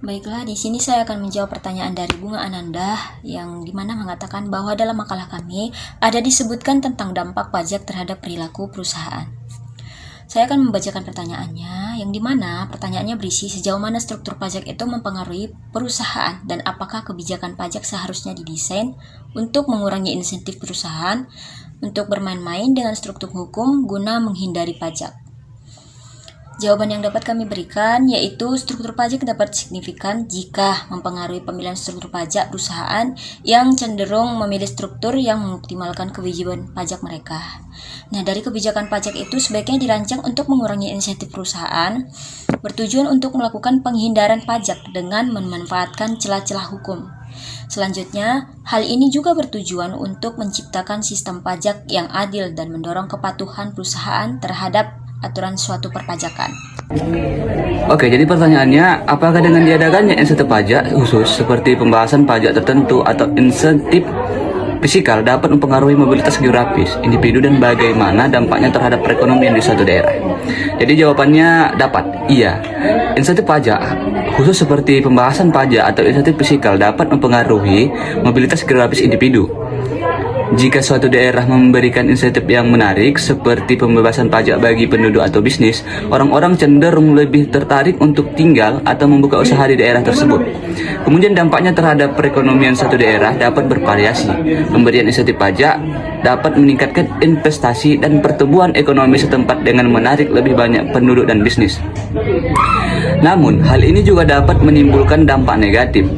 Baiklah, di sini saya akan menjawab pertanyaan dari Bunga Ananda yang dimana mengatakan bahwa dalam makalah kami ada disebutkan tentang dampak pajak terhadap perilaku perusahaan. Saya akan membacakan pertanyaannya, yang dimana pertanyaannya berisi sejauh mana struktur pajak itu mempengaruhi perusahaan dan apakah kebijakan pajak seharusnya didesain untuk mengurangi insentif perusahaan untuk bermain-main dengan struktur hukum guna menghindari pajak. Jawaban yang dapat kami berikan yaitu struktur pajak dapat signifikan jika mempengaruhi pemilihan struktur pajak perusahaan yang cenderung memilih struktur yang mengoptimalkan kewajiban pajak mereka. Nah, dari kebijakan pajak itu sebaiknya dirancang untuk mengurangi insentif perusahaan, bertujuan untuk melakukan penghindaran pajak dengan memanfaatkan celah-celah hukum. Selanjutnya, hal ini juga bertujuan untuk menciptakan sistem pajak yang adil dan mendorong kepatuhan perusahaan terhadap aturan suatu perpajakan. Oke, jadi pertanyaannya, apakah dengan diadakannya insentif pajak khusus seperti pembahasan pajak tertentu atau insentif fiskal dapat mempengaruhi mobilitas geografis individu dan bagaimana dampaknya terhadap perekonomian di suatu daerah? Jadi jawabannya dapat, iya. Insentif pajak khusus seperti pembahasan pajak atau insentif fiskal dapat mempengaruhi mobilitas geografis individu. Jika suatu daerah memberikan insentif yang menarik seperti pembebasan pajak bagi penduduk atau bisnis, orang-orang cenderung lebih tertarik untuk tinggal atau membuka usaha di daerah tersebut. Kemudian dampaknya terhadap perekonomian suatu daerah dapat bervariasi. Pemberian insentif pajak dapat meningkatkan investasi dan pertumbuhan ekonomi setempat dengan menarik lebih banyak penduduk dan bisnis. Namun, hal ini juga dapat menimbulkan dampak negatif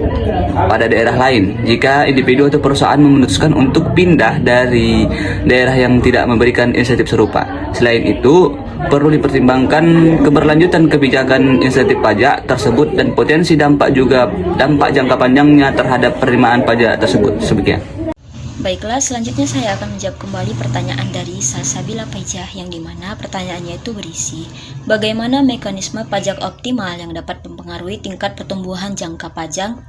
pada daerah lain jika individu atau perusahaan memutuskan untuk pindah dari daerah yang tidak memberikan insentif serupa. Selain itu, perlu dipertimbangkan keberlanjutan kebijakan insentif pajak tersebut dan potensi dampak jangka panjangnya terhadap penerimaan pajak tersebut. Sebagian. Baiklah, selanjutnya saya akan menjawab kembali pertanyaan dari Salsabila Paijah yang dimana pertanyaannya itu berisi bagaimana mekanisme pajak optimal yang dapat mempengaruhi tingkat pertumbuhan jangka panjang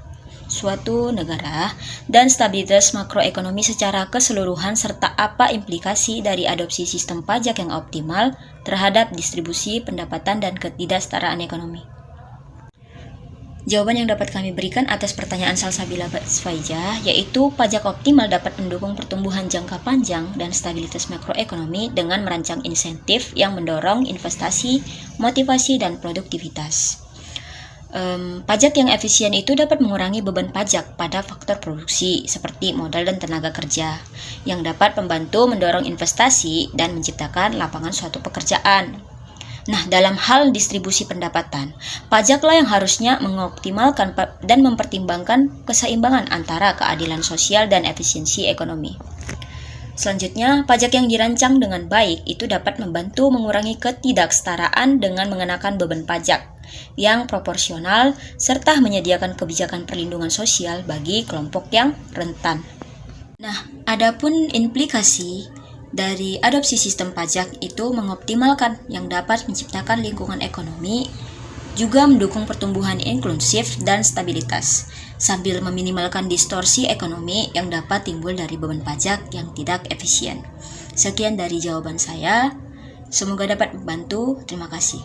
suatu negara dan stabilitas makroekonomi secara keseluruhan serta apa implikasi dari adopsi sistem pajak yang optimal terhadap distribusi pendapatan dan ketidaksetaraan ekonomi. Jawaban yang dapat kami berikan atas pertanyaan Salsabila Paijah yaitu pajak optimal dapat mendukung pertumbuhan jangka panjang dan stabilitas makroekonomi dengan merancang insentif yang mendorong investasi, motivasi, dan produktivitas. Pajak yang efisien itu dapat mengurangi beban pajak pada faktor produksi seperti modal dan tenaga kerja yang dapat membantu mendorong investasi dan menciptakan lapangan suatu pekerjaan. Nah, dalam hal distribusi pendapatan, pajaklah yang harusnya mengoptimalkan dan mempertimbangkan keseimbangan antara keadilan sosial dan efisiensi ekonomi. Selanjutnya, pajak yang dirancang dengan baik itu dapat membantu mengurangi ketidaksetaraan dengan mengenakan beban pajak yang proporsional serta menyediakan kebijakan perlindungan sosial bagi kelompok yang rentan. Nah, adapun implikasi dari adopsi sistem pajak itu mengoptimalkan yang dapat menciptakan lingkungan ekonomi, juga mendukung pertumbuhan inklusif dan stabilitas, sambil meminimalkan distorsi ekonomi yang dapat timbul dari beban pajak yang tidak efisien. Sekian dari jawaban saya, semoga dapat membantu. Terima kasih.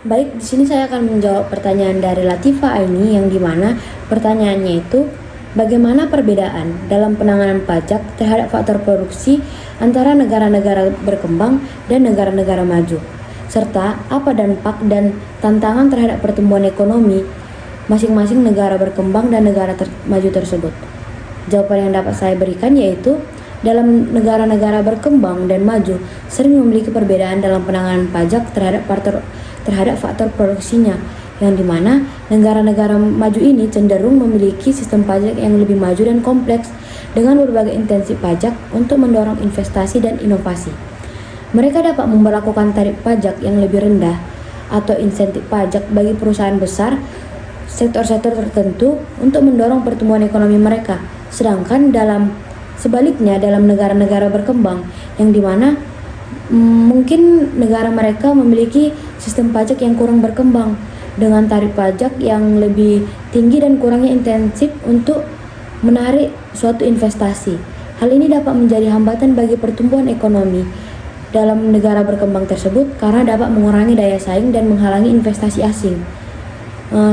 Baik, di sini saya akan menjawab pertanyaan dari Latifa Aini yang dimana pertanyaannya itu bagaimana perbedaan dalam penanganan pajak terhadap faktor produksi antara negara-negara berkembang dan negara-negara maju, serta apa dampak dan tantangan terhadap pertumbuhan ekonomi masing-masing negara berkembang dan negara maju tersebut. Jawaban yang dapat saya berikan yaitu dalam negara-negara berkembang dan maju sering memiliki perbedaan dalam penanganan pajak terhadap faktor produksinya, yang dimana negara-negara maju ini cenderung memiliki sistem pajak yang lebih maju dan kompleks dengan berbagai intensi pajak untuk mendorong investasi dan inovasi. Mereka dapat memberlakukan tarif pajak yang lebih rendah atau insentif pajak bagi perusahaan besar sektor-sektor tertentu untuk mendorong pertumbuhan ekonomi mereka. Sedangkan sebaliknya dalam negara-negara berkembang yang dimana mungkin negara mereka memiliki sistem pajak yang kurang berkembang dengan tarif pajak yang lebih tinggi dan kurangnya intensif untuk menarik suatu investasi. Hal ini dapat menjadi hambatan bagi pertumbuhan ekonomi dalam negara berkembang tersebut karena dapat mengurangi daya saing dan menghalangi investasi asing.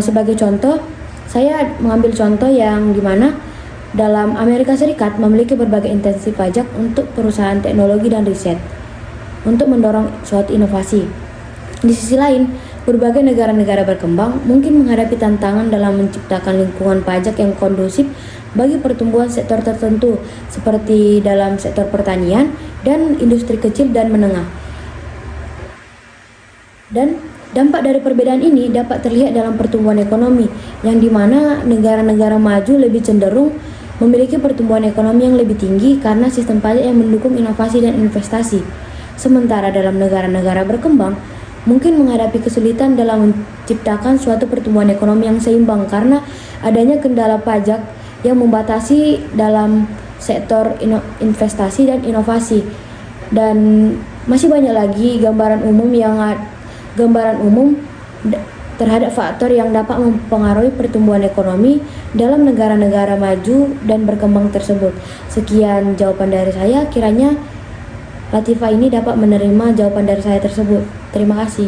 Sebagai contoh, saya mengambil contoh yang dimana dalam Amerika Serikat memiliki berbagai intensi pajak untuk perusahaan teknologi dan riset untuk mendorong suatu inovasi. Di sisi lain, berbagai negara-negara berkembang mungkin menghadapi tantangan dalam menciptakan lingkungan pajak yang kondusif bagi pertumbuhan sektor tertentu seperti dalam sektor pertanian dan industri kecil dan menengah. Dan dampak dari perbedaan ini dapat terlihat dalam pertumbuhan ekonomi, yang dimana negara-negara maju lebih cenderung memiliki pertumbuhan ekonomi yang lebih tinggi karena sistem pajak yang mendukung inovasi dan investasi. Sementara dalam negara-negara berkembang, mungkin menghadapi kesulitan dalam menciptakan suatu pertumbuhan ekonomi yang seimbang karena adanya kendala pajak yang membatasi dalam sektor investasi dan inovasi. Dan masih banyak lagi gambaran umum terhadap faktor yang dapat mempengaruhi pertumbuhan ekonomi dalam negara-negara maju dan berkembang tersebut. Sekian jawaban dari saya, kiranya Latifah ini dapat menerima jawaban dari saya tersebut. Terima kasih.